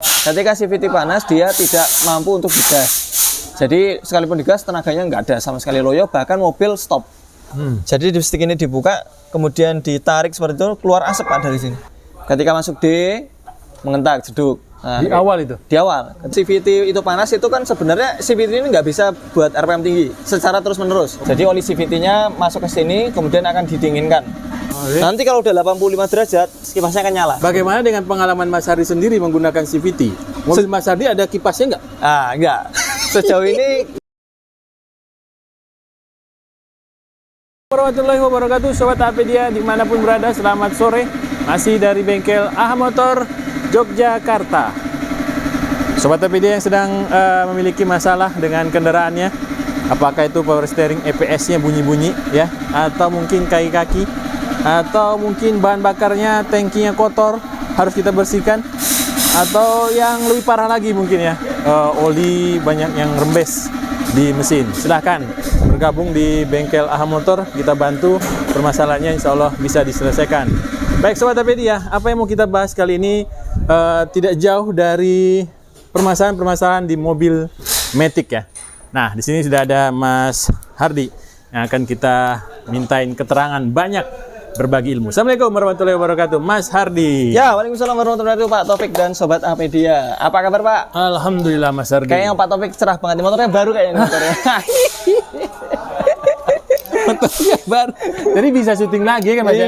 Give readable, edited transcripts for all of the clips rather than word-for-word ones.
Ketika CVT panas, dia tidak mampu untuk digas. Jadi sekalipun digas, tenaganya nggak ada sama sekali, loyo, bahkan mobil stop. Jadi dipstick ini dibuka, kemudian ditarik seperti itu, keluar asap Pak dari sini. Ketika masuk D, mengentak, jeduk. Nah, di awal itu? Di awal. CVT itu panas, itu kan sebenarnya CVT ini nggak bisa buat RPM tinggi secara terus-menerus. Jadi oli CVT-nya masuk ke sini, kemudian akan didinginkan. Nanti kalau udah 85 derajat, kipasnya akan nyala. Bagaimana dengan pengalaman Mas Hardi sendiri menggunakan CVT? Mobil Mas Hardi ada kipasnya nggak? Ah, enggak. Sejauh ini Warahmatullahi wabarakatuh, Sobat Apedia dimanapun berada, selamat sore. Masih dari bengkel AH Motor Yogyakarta. Sobat Apedia yang sedang memiliki masalah dengan kendaraannya, apakah itu power steering EPS-nya bunyi-bunyi ya, atau mungkin kaki-kaki, atau mungkin bahan bakarnya, tangkinya kotor, harus kita bersihkan, atau yang lebih parah lagi mungkin ya, oli banyak yang rembes di mesin. Silahkan bergabung di bengkel AH Motor, kita bantu permasalahannya, insya Allah bisa diselesaikan. Baik Sobat Apedia, apa yang mau kita bahas kali ini tidak jauh dari permasalahan-permasalahan di mobil Matic ya. Nah, di sini sudah ada Mas Hardi yang akan kita mintain keterangan banyak, berbagi ilmu. Assalamualaikum warahmatullahi wabarakatuh, Mas Hardi. ya, waalaikumsalam warahmatullahi wabarakatuh, Pak Taufik dan Sobat Apedia. Apa kabar Pak? Alhamdulillah Mas Hardi. Kayaknya Pak Taufik cerah banget, motornya baru kayaknya motornya. Motornya baru. Jadi bisa syuting lagi kan Mas? Iya,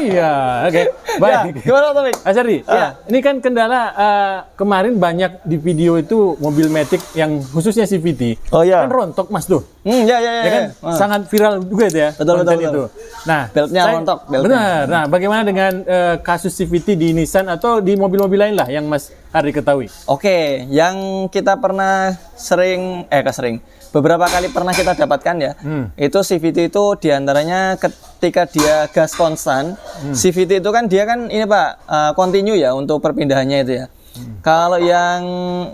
iya, oke. Baik. Ya, gimana Pak Taufik? Mas Hardi, ya, ini kan kendala kemarin banyak di video itu mobil Matic yang khususnya CVT. Oh iya. Kan rontok Mas tuh. Ya kan sangat viral juga itu ya. Betul, konten betul. itu. Nah, beltnya rontok. Benar. Nah, bagaimana dengan kasus CVT di Nissan atau di mobil-mobil lain lah yang Mas Hardi ketahui? Oke, yang kita pernah beberapa kali pernah kita dapatkan ya, itu CVT itu diantaranya ketika dia gas konstan, CVT itu kan dia kan ini Pak, continue ya untuk perpindahannya itu ya. Kalau yang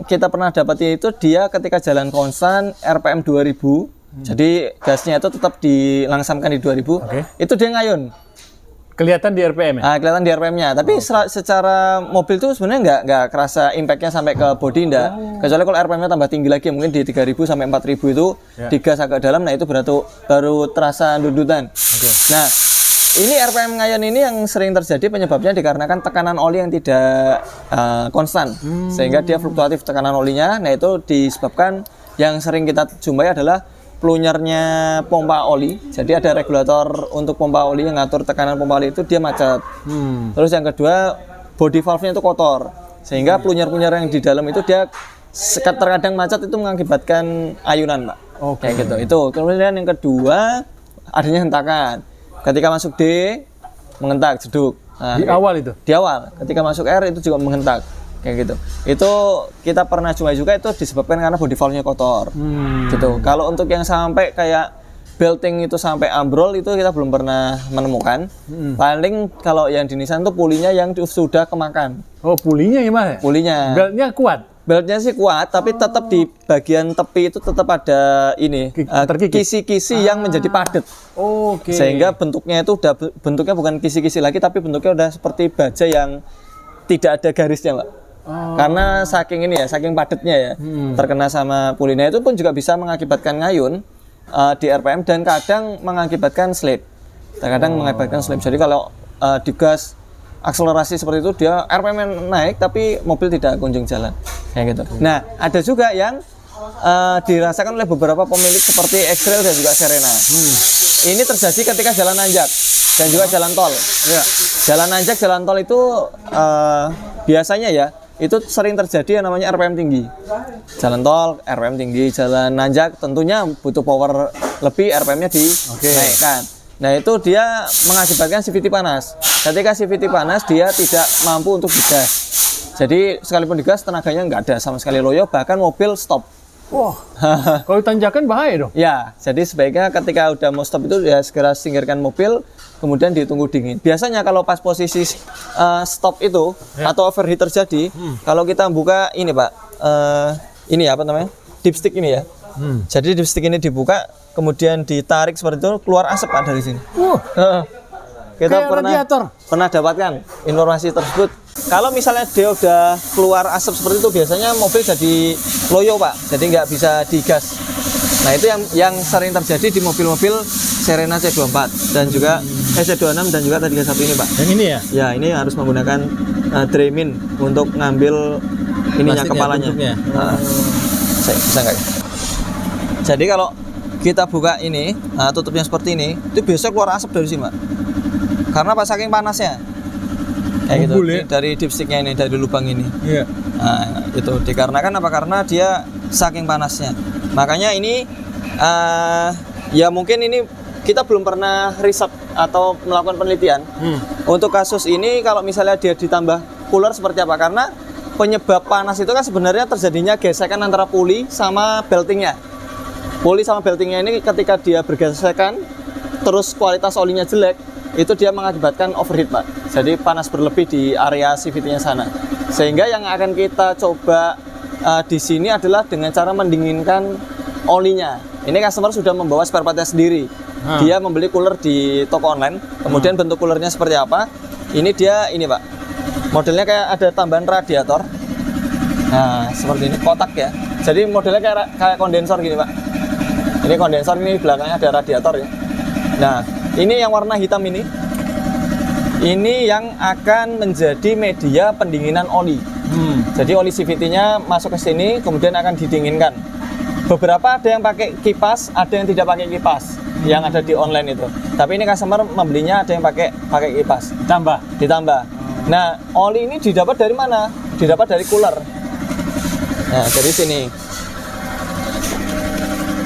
kita pernah dapati itu dia ketika jalan konstan RPM 2000, jadi gasnya itu tetap dilangsamkan di 2000, itu dia ngayun. Kelihatan di RPM ya? Kelihatan di RPM-nya, tapi secara mobil tuh sebenarnya nggak kerasa impact-nya sampai ke bodi ndak. Kecuali kalau RPM-nya tambah tinggi lagi, mungkin di 3000 sampai 4000 itu digas agak dalam, nah itu baru terasa dudutan. Nah, ini RPM ngayun ini yang sering terjadi, penyebabnya dikarenakan tekanan oli yang tidak konstan, sehingga dia fluktuatif tekanan olinya. Nah itu disebabkan yang sering kita jumpai adalah plunyernya pompa oli. Jadi ada regulator untuk pompa oli yang ngatur tekanan pompa oli itu dia macet. Terus yang kedua, body valve-nya itu kotor, sehingga plunyer-plunyer yang di dalam itu dia terkadang macet, itu mengakibatkan ayunan Pak. Kayak gitu. Itu. Kemudian yang kedua, adanya hentakan. Ketika masuk D, mengentak, jeduk. Nah, di awal itu? Di awal. Ketika masuk R itu juga menghentak. Kayak gitu. Itu kita pernah jumpai juga, itu disebabkan karena body valve-nya kotor. Gitu. Kalau untuk yang sampai kayak belting itu sampai ambrol, itu kita belum pernah menemukan. Paling kalau yang di Nissan tuh pulinya yang sudah kemakan. Oh, pulinya gimana? Pulinya. Beltnya kuat? Beltnya sih kuat, tapi tetap di bagian tepi itu tetap ada ini kisi-kisi yang menjadi padat. Sehingga bentuknya itu bentuknya bukan kisi-kisi lagi, tapi bentuknya udah seperti baja yang tidak ada garisnya, Pak. Karena saking padatnya ya, terkena sama pulinya, itu pun juga bisa mengakibatkan ngayun di RPM dan kadang mengakibatkan slip. Jadi kalau digas akselerasi seperti itu, dia RPM naik tapi mobil tidak kunjung jalan, kayak gitu. Nah, ada juga yang dirasakan oleh beberapa pemilik seperti X-Trail dan juga Serena. Ini terjadi ketika jalan nanjak dan juga jalan tol. Jalan nanjak, jalan tol itu biasanya ya, itu sering terjadi yang namanya RPM tinggi. Jalan tol RPM tinggi, jalan nanjak tentunya butuh power lebih, RPM-nya dinaikkan. Nah itu dia mengakibatkan CVT panas. Ketika CVT panas, dia tidak mampu untuk digas. Jadi sekalipun digas, tenaganya nggak ada sama sekali, loyo, bahkan mobil stop. Wah, kalau tanjakan bahaya dong. Ya, jadi sebaiknya ketika udah mau stop itu ya segera singkirkan mobil, kemudian ditunggu dingin. Biasanya kalau pas posisi stop itu atau overheat terjadi, kalau kita buka ini Pak, ini apa namanya, dipstick ini ya. Jadi dipstick ini dibuka, kemudian ditarik seperti itu, keluar asap Pak dari sini. Kita pernah dapatkan informasi tersebut kalau misalnya dia udah keluar asap seperti itu, biasanya mobil jadi loyo Pak, jadi nggak bisa digas. Nah itu yang sering terjadi di mobil-mobil Serena C24 dan juga C26 dan juga T31 ini Pak. Yang ini ya? Ya ini harus menggunakan Dremin untuk ngambil ininya, plastik kepalanya. Bisa nggak? Jadi kalau kita buka ini, tutupnya seperti ini, itu biasanya keluar asap dari sini Pak. Karena pas saking panasnya. Kayak gitu. Ya? Dari dipsticknya ini, dari lubang ini. Iya. Nah, itu dikarenakan apa? Karena dia saking panasnya. Makanya ini ya mungkin ini kita belum pernah riset atau melakukan penelitian. Untuk kasus ini kalau misalnya dia ditambah cooler seperti apa? Karena penyebab panas itu kan sebenarnya terjadinya gesekan antara puli sama beltingnya. Puli sama beltingnya ini ketika dia bergesekan, terus kualitas olinya jelek, itu dia mengakibatkan overheat Pak. Jadi panas berlebih di area CVT-nya sana. Sehingga yang akan kita coba di sini adalah dengan cara mendinginkan olinya. Ini customer sudah membawa spare part-nya sendiri. Dia membeli cooler di toko online. Kemudian bentuk coolernya seperti apa? Ini dia ini Pak. Modelnya kayak ada tambahan radiator. Nah, seperti ini kotak ya. Jadi modelnya kayak kondensor gini Pak. Ini kondensor, ini belakangnya ada radiator ya. Nah, ini yang warna hitam ini. Ini yang akan menjadi media pendinginan oli. Jadi oli CVT-nya masuk ke sini, kemudian akan didinginkan. Beberapa ada yang pakai kipas, ada yang tidak pakai kipas. Yang ada di online itu. Tapi ini customer membelinya ada yang pakai kipas. Ditambah. Nah, oli ini didapat dari mana? Didapat dari cooler. Nah, dari sini.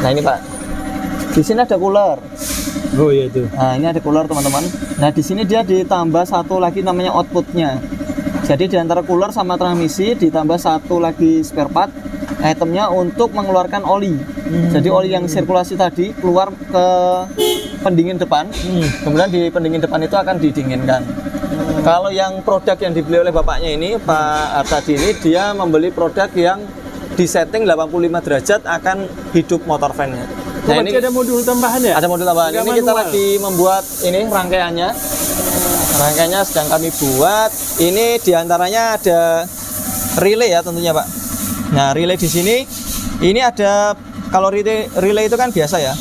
Nah, ini Pak. Di sini ada cooler. Oh iya itu. Nah, ini ada cooler teman-teman. Nah, di sini dia ditambah satu lagi namanya outputnya. Jadi di antara cooler sama transmisi ditambah satu lagi spare part itemnya untuk mengeluarkan oli. Jadi oli yang sirkulasi tadi keluar ke pendingin depan. Kemudian di pendingin depan itu akan didinginkan. Kalau yang produk yang dibeli oleh bapaknya ini, Pak Artadi ini, dia membeli produk yang disetting 85 derajat akan hidup motor fan-nya. Nah, ini ada modul tambahan ya? Ada modul tambahan. Ini kita lagi membuat ini rangkaiannya. Rangkaiannya sedang kami buat. Ini diantaranya ada relay ya tentunya Pak. Nah, relay di sini ini ada, kalau relay itu kan biasa ya,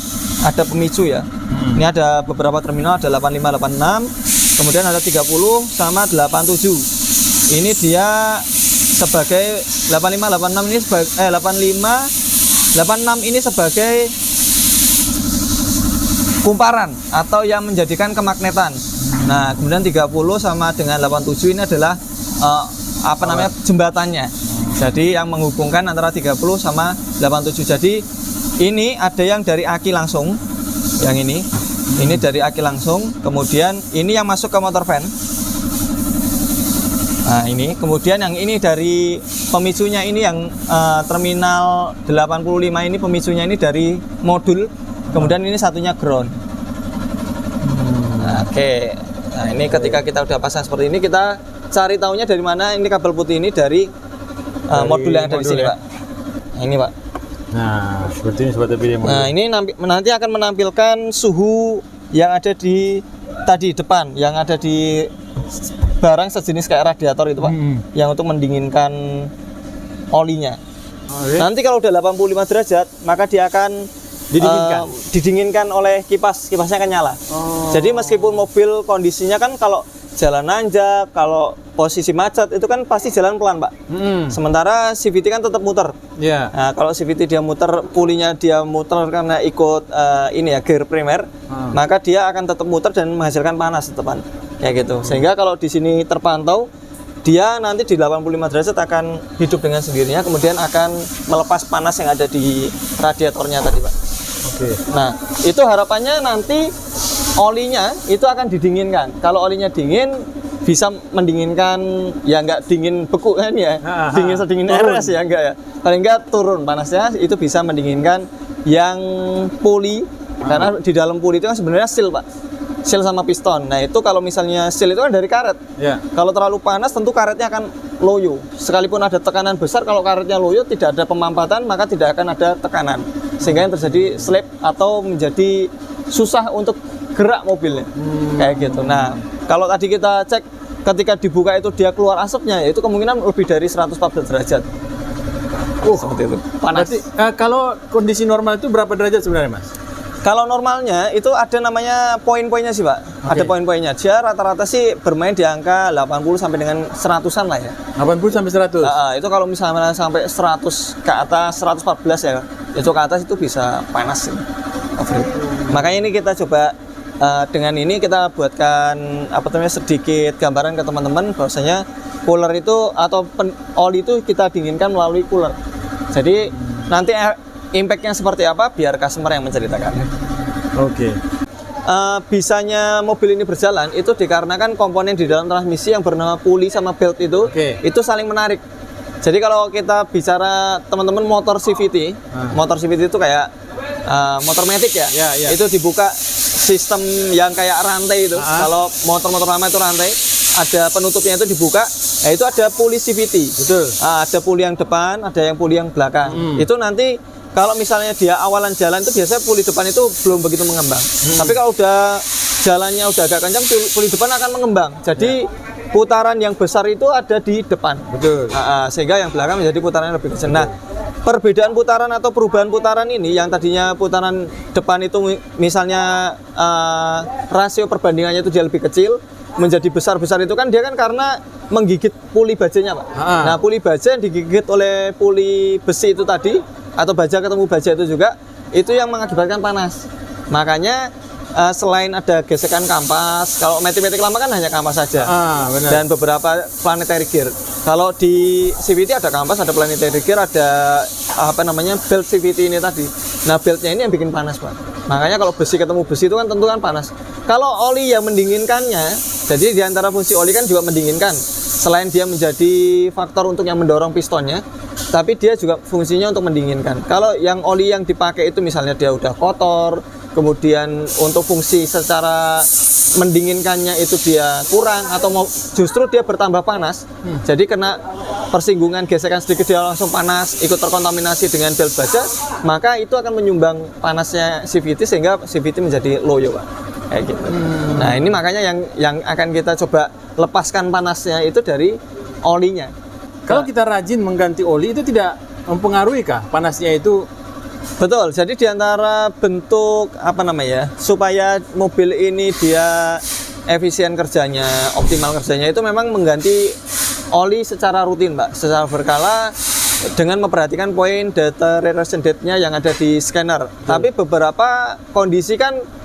ada pemicu ya. Ini ada beberapa terminal, ada 85, 86, kemudian ada 30 sama 87. Ini dia sebagai 85, 86 ini sebagai 85, 86 ini sebagai kumparan atau yang menjadikan kemagnetan. Nah, kemudian 30 sama dengan 87 ini adalah jembatannya. Jadi yang menghubungkan antara 30 sama 87. Jadi ini ada yang dari aki langsung. Yang ini dari aki langsung. Kemudian ini yang masuk ke motor van. Nah, ini. Kemudian yang ini dari pemicunya ini yang terminal 85 ini pemicunya ini dari modul. Kemudian ini satunya ground. Nah, oke. Nah, ini ketika kita udah pasang seperti ini, kita cari tahunya dari mana. Ini kabel putih ini dari modul yang ada di sini, ya? Pak. Nah, ini, Pak. Nah, seperti ini sobat TPD. Nah, ini nanti akan menampilkan suhu yang ada di tadi depan, yang ada di barang sejenis kayak radiator itu, Pak. Yang untuk mendinginkan olinya. Nanti kalau udah 85 derajat, maka dia akan didinginkan oleh kipasnya akan nyala. Jadi meskipun mobil kondisinya kan kalau jalan nanjak, kalau posisi macet itu kan pasti jalan pelan, Pak. Sementara CVT kan tetap muter. Nah, kalau CVT dia muter, pulinya dia muter karena ikut gear primer, maka dia akan tetap muter dan menghasilkan panas teman. Kayak gitu. Sehingga kalau di sini terpantau, dia nanti di 85 derajat akan hidup dengan sendirinya, kemudian akan melepas panas yang ada di radiatornya tadi, Pak. Nah, itu harapannya nanti olinya itu akan didinginkan. Kalau olinya dingin, bisa mendinginkan, ya nggak dingin beku kan ya, dingin sedingin RS ya enggak ya. Paling nggak turun panasnya, itu bisa mendinginkan yang puli, karena di dalam puli itu kan sebenarnya seal, Pak. Seal sama piston. Nah, itu kalau misalnya seal itu kan dari karet. Kalau terlalu panas tentu karetnya akan loyo. Sekalipun ada tekanan besar, kalau karetnya loyo tidak ada pemampatan, maka tidak akan ada tekanan. Sehingga yang terjadi slip atau menjadi susah untuk gerak mobilnya. Kayak gitu. Nah, kalau tadi kita cek ketika dibuka itu dia keluar asapnya, itu kemungkinan lebih dari 114 derajat. Seperti itu. Panas. Berarti kalau kondisi normal itu berapa derajat sebenarnya, Mas? Kalau normalnya itu ada namanya poin-poinnya sih, Pak. Ada poin-poinnya. Dia rata-rata sih bermain di angka 80 sampai dengan 100-an lah ya. 80 sampai 100. Itu kalau misalnya sampai 100 ke atas, 114 ya, itu ke atas itu bisa panas sih. Makanya ini kita coba dengan ini kita buatkan sedikit gambaran ke teman-teman bahwasanya cooler itu atau oli itu kita dinginkan melalui cooler. Jadi nanti impact-nya seperti apa biar customer yang menceritakan. Oke. Bisanya mobil ini berjalan itu dikarenakan komponen di dalam transmisi yang bernama puli sama belt itu saling menarik. Jadi kalau kita bicara teman-teman motor CVT, motor CVT itu kayak motor matic ya, itu dibuka sistem yang kayak rantai itu. Kalau motor-motor lama itu rantai, ada penutupnya itu dibuka, itu ada puli CVT. Betul. Ada puli yang depan, ada yang puli yang belakang. Itu nanti kalau misalnya dia awalan jalan itu biasanya puli depan itu belum begitu mengembang. Tapi kalau udah jalannya udah agak kencang, puli depan akan mengembang. Jadi putaran yang besar itu ada di depan. Betul. Sehingga yang belakang menjadi putaran yang lebih kecil. Nah, perbedaan putaran atau perubahan putaran ini yang tadinya putaran depan itu misalnya rasio perbandingannya itu dia lebih kecil menjadi besar-besar itu kan dia kan karena menggigit puli bajanya, Pak. Nah, puli baja yang digigit oleh puli besi itu tadi atau baja ketemu baja itu juga itu yang mengakibatkan panas. Makanya selain ada gesekan kampas, kalau matic lama kan hanya kampas saja. Benar. Dan beberapa planetary gear. Kalau di CVT ada kampas, ada planetary gear, ada belt CVT ini tadi. Nah, beltnya ini yang bikin panas, Pak. Makanya kalau besi ketemu besi itu kan tentu kan panas. Kalau oli yang mendinginkannya, jadi di antara fungsi oli kan juga mendinginkan. Selain dia menjadi faktor untuk yang mendorong pistonnya, tapi dia juga fungsinya untuk mendinginkan. Kalau yang oli yang dipakai itu misalnya dia udah kotor, kemudian untuk fungsi secara mendinginkannya itu dia kurang atau mau justru dia bertambah panas, jadi kena persinggungan gesekan sedikit dia langsung panas, ikut terkontaminasi dengan belt baja, maka itu akan menyumbang panasnya CVT sehingga CVT menjadi loyo, Pak. Kayak gitu. Nah, ini makanya yang akan kita coba lepaskan panasnya itu dari olinya. Kalau kita rajin mengganti oli itu tidak mempengaruhi kah panasnya itu? Betul. Jadi di antara bentuk supaya mobil ini dia efisien kerjanya, optimal kerjanya itu memang mengganti oli secara rutin, Mbak, secara berkala dengan memperhatikan poin deterioration date-nya yang ada di scanner. Tapi beberapa kondisi kan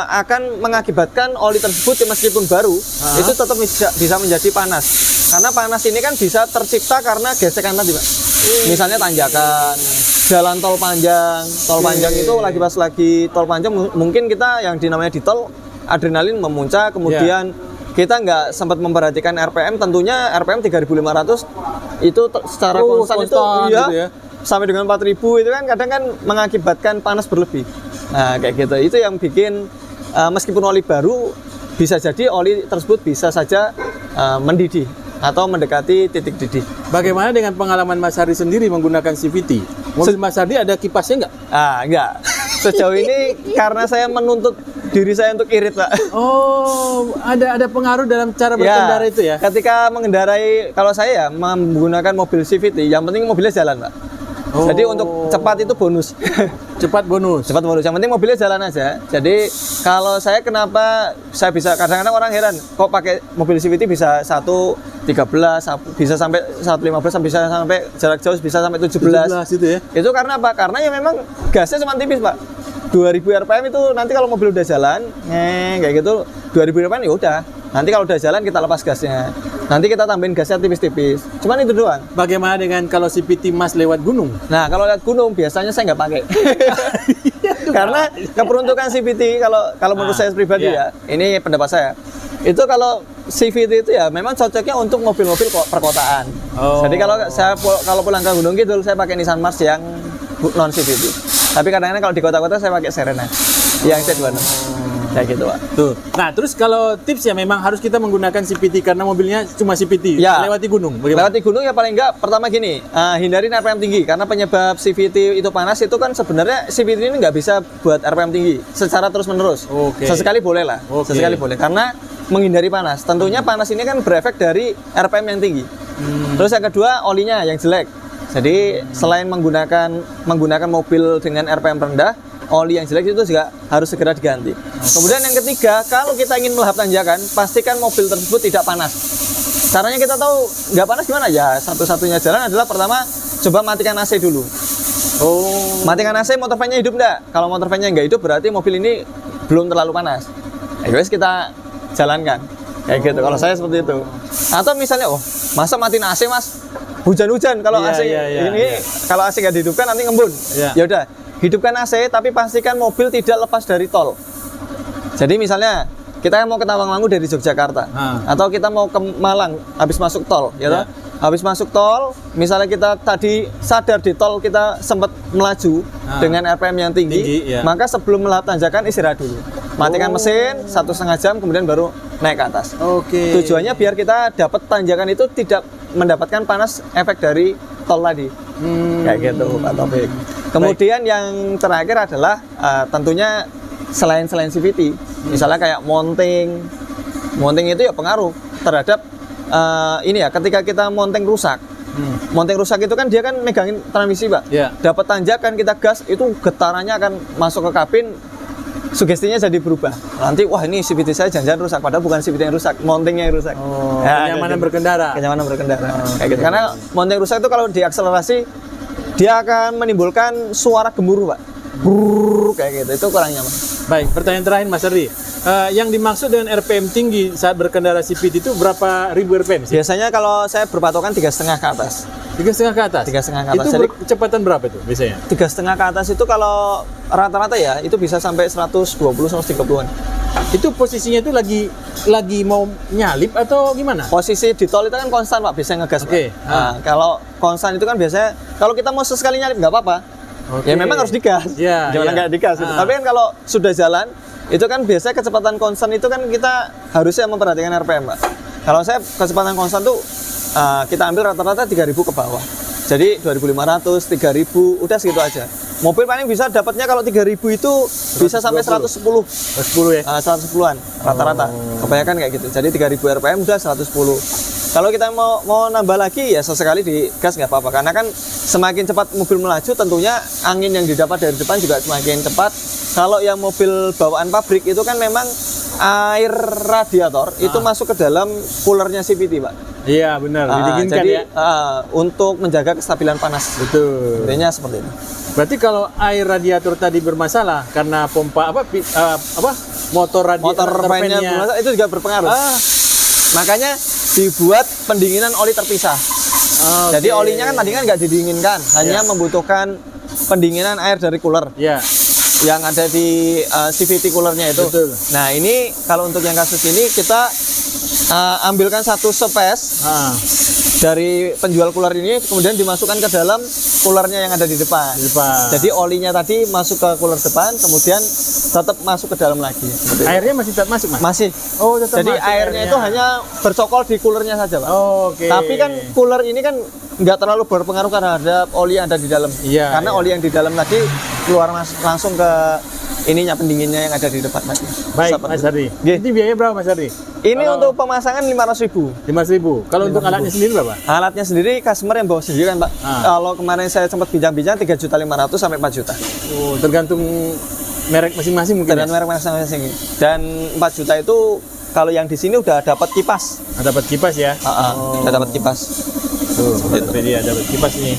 akan mengakibatkan oli tersebut meskipun baru itu tetap bisa menjadi panas. Karena panas ini kan bisa tercipta karena gesekan tadi, Pak. Misalnya tanjakan, jalan tol panjang itu pas lagi tol panjang mungkin kita yang dinamanya di tol adrenalin memuncak, kemudian kita nggak sempat memperhatikan RPM, tentunya RPM 3.500 itu secara konstan itu gitu ya. Sampai dengan 4.000 itu kan kadang kan mengakibatkan panas berlebih. Nah, kayak gitu. Itu yang bikin meskipun oli baru bisa jadi oli tersebut bisa saja mendidih atau mendekati titik didih. Bagaimana dengan pengalaman Mas Hardi sendiri menggunakan CVT? Mobil Mas Hardi ada kipasnya nggak? Nggak. Sejauh ini karena saya menuntut diri saya untuk irit, Pak. Oh, ada pengaruh dalam cara berkendara itu ya? Ketika mengendarai, kalau saya menggunakan mobil CVT, yang penting mobilnya jalan, Pak. Jadi untuk cepat itu bonus. Cepat bonus. Yang penting mobilnya jalan aja. Jadi kalau saya kenapa saya bisa, kadang-kadang orang heran kok pakai mobil CVT bisa 1.13, bisa sampai 1.15, bisa sampai jarak jauh bisa sampai 17 itu ya. Itu karena apa? Karena ya memang gasnya cuma tipis, Pak. 2000 RPM itu nanti kalau mobil udah jalan, kayak gitu 2000 RPM ya udah. Nanti kalau udah jalan kita lepas gasnya. Nanti kita tambahin gasnya tipis-tipis. Cuman itu doang. Bagaimana dengan kalau CVT Mas lewat gunung? Nah, kalau lewat gunung biasanya saya nggak pakai. Karena keperuntukan CVT kalau menurut saya pribadi ya, ini pendapat saya. Itu kalau CVT itu ya memang cocoknya untuk mobil-mobil perkotaan. Jadi kalau pulang ke Gunung Kidul saya pakai Nissan Mars yang non CVT. Tapi kadang-kadang kalau di kota-kota saya pakai Serena yang C26. Kayak gitu, Pak. Tuh. Nah, terus kalau tips ya memang harus kita menggunakan CVT karena mobilnya cuma CVT. Ya. Lewati gunung. Bagaimana? Lewati gunung ya paling enggak pertama gini, hindarin RPM tinggi karena penyebab CVT itu panas itu kan sebenarnya CVT ini nggak bisa buat RPM tinggi secara terus-menerus. Sesekali boleh lah. Sesekali boleh karena menghindari panas. Tentunya panas ini kan berefek dari RPM yang tinggi. Terus yang kedua, olinya yang jelek. Jadi selain menggunakan mobil dengan RPM rendah, oli yang jelek itu juga harus segera diganti. Kemudian yang ketiga, kalau kita ingin melahap tanjakan, pastikan mobil tersebut tidak panas. Caranya kita tahu nggak panas gimana ya? Satu-satunya jalan adalah pertama coba matikan AC dulu. Matikan AC, motor fan-nya hidup nggak? Kalau motor fan-nya nggak hidup, berarti mobil ini belum terlalu panas. Guys, kita jalankan kayak gitu. Kalau saya seperti itu. Atau misalnya, masa matiin AC mas? Hujan-hujan kalau AC ini kalau AC nggak dihidupkan nanti ngembun. Ya udah, hidupkan AC tapi pastikan mobil tidak lepas dari tol. Jadi misalnya kita mau ke Tawangmangu dari Yogyakarta, atau kita mau ke Malang habis masuk tol, habis masuk tol, misalnya kita tadi sadar di tol kita sempat melaju dengan RPM yang tinggi, maka sebelum melahap tanjakan istirahat dulu, matikan mesin 1,5 jam, kemudian baru naik ke atas. Tujuannya biar kita dapat tanjakan itu tidak mendapatkan panas efek dari tol tadi, kayak gitu Pak Taufik. Kemudian yang terakhir adalah tentunya selain CVT, misalnya kayak mounting itu ya pengaruh terhadap ini ya, ketika kita mounting rusak. Mounting rusak itu kan dia kan megangin transmisi, Pak. Dapat tanjakan kita gas, itu getarannya akan masuk ke kabin, sugestinya jadi berubah. Nanti wah ini CVT saya jangan-jangan rusak, padahal bukan CVT yang rusak, mountingnya yang rusak. Kenyamanan berkendara. Kayak gitu. Karena mounting rusak itu kalau diakselerasi dia akan menimbulkan suara gemuruh, Pak. Brrrr, kayak gitu, itu kurang nyaman. Baik, pertanyaan terakhir Mas Ardi. Yang dimaksud dengan RPM tinggi saat berkendara CVT itu berapa ribu RPM sih? Biasanya kalau saya berpatokan 3,5 ke atas. 3,5 ke atas? 3,5 ke atas. Itu kecepatan berapa itu biasanya? 3,5 ke atas itu kalau rata-rata ya, itu bisa sampai 120-130-an. Itu posisinya itu lagi mau nyalip atau gimana? Posisi di tol itu kan konstan, Pak, biasanya ngegas. Nah, kalau konstan itu kan biasanya, kalau kita mau sesekali nyalip nggak apa-apa. Ya memang harus digas, jangan nggak digas. Tapi kan kalau sudah jalan, itu kan biasanya kecepatan konstan itu kan kita harusnya memperhatikan RPM, Pak. Kalau saya kecepatan konstan tuh kita ambil rata-rata 3.000 ke bawah. Jadi 2.500, 3.000, udah segitu aja. Mobil paling bisa dapatnya kalau 3.000 itu bisa sampai 110. 110 ya? 110-an rata-rata. Kebanyakan kayak gitu. Jadi 3.000 RPM udah 110. Kalau kita mau nambah lagi ya sesekali di gas nggak apa-apa, karena kan semakin cepat mobil melaju tentunya angin yang didapat dari depan juga semakin cepat. Kalau yang mobil bawaan pabrik itu kan memang air radiator itu masuk ke dalam coolernya CVT, Pak. Iya benar, didinginkan jadi, ya. Untuk menjaga kestabilan panas. Betul. Intinya seperti itu. Berarti kalau air radiator tadi bermasalah karena pompa motor fan-nya bermasalah, itu juga berpengaruh. Makanya dibuat pendinginan oli terpisah. Jadi olinya kan tadi kan nggak didinginkan, hanya membutuhkan pendinginan air dari cooler. Yang ada di CVT coolernya itu. Betul. Nah ini kalau untuk yang kasus ini kita ambilkan satu space dari penjual cooler ini, kemudian dimasukkan ke dalam coolernya yang ada di depan. Jadi olinya tadi masuk ke cooler depan, kemudian tetap masuk ke dalam lagi. Airnya masih tetap masuk, Mas? Masih. Oh, tetap jadi masuk airnya itu hanya bercokol di coolernya saja, Pak. Oke. Tapi kan cooler ini kan nggak terlalu berpengaruh terhadap oli yang ada di dalam. Karena oli yang di dalam tadi keluar langsung ke ininya, pendinginnya yang ada di depan tadi. Baik, Mas Ardi. Ini biayanya berapa, Mas Ardi? Ini untuk pemasangan 500.000. 500.000. Kalau untuk alatnya sendiri berapa? Alatnya sendiri customer yang bawa sendiri kan, Pak. Kalau kemarin saya sempat bincang-bincang 3.500.000 sampai 4 juta. Oh, tergantung merek masing-masing mungkin. Tergantung merek masing-masing. Dan 4 juta itu kalau yang di sini udah dapat kipas. Dapat kipas ya? Udah dapat kipas. Tuh, dia dapat kipas nih.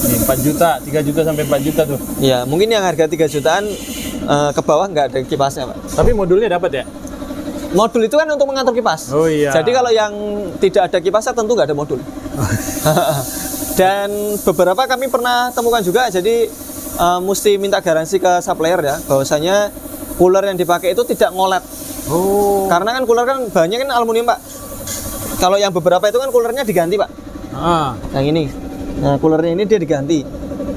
Nih 4 juta, 3 juta sampai 4 juta tuh. Iya, mungkin yang harga 3 jutaan ke bawah nggak ada kipasnya, Pak. Tapi modulnya dapat ya? Modul itu kan untuk mengatur kipas. Oh iya. Jadi kalau yang tidak ada kipasnya tentu nggak ada modul. Dan beberapa kami pernah temukan juga, jadi mesti minta garansi ke supplier ya, bahwasanya cooler yang dipakai itu tidak ngolet. Oh. Karena kan cooler kan bahannya kan aluminium, Pak. Kalau yang beberapa itu kan coolernya diganti, Pak. Yang ini. Nah, coolernya ini dia diganti.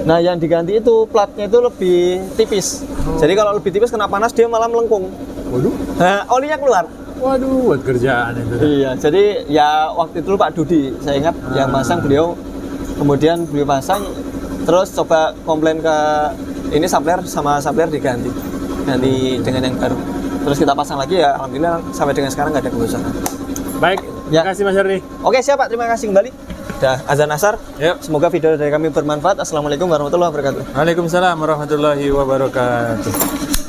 Nah, yang diganti itu platnya itu lebih tipis. Jadi kalau lebih tipis kena panas dia malah melengkung. Waduh. Nah, olinya keluar. Waduh, buat kerjaan itu. Iya, jadi ya waktu itu Pak Dudi, saya ingat yang pasang beliau. Kemudian beliau pasang, terus coba komplain ke ini supplier, sama supplier diganti dengan yang baru. terus kita pasang lagi ya, alhamdulillah sampai dengan sekarang nggak ada kebocoran. Baik, Ya. terima kasih Mas Herdi. Oke siap Pak, terima kasih kembali. Udah azan asar. Yuk. Semoga video dari kami bermanfaat. Assalamualaikum warahmatullahi wabarakatuh. Waalaikumsalam warahmatullahi wabarakatuh.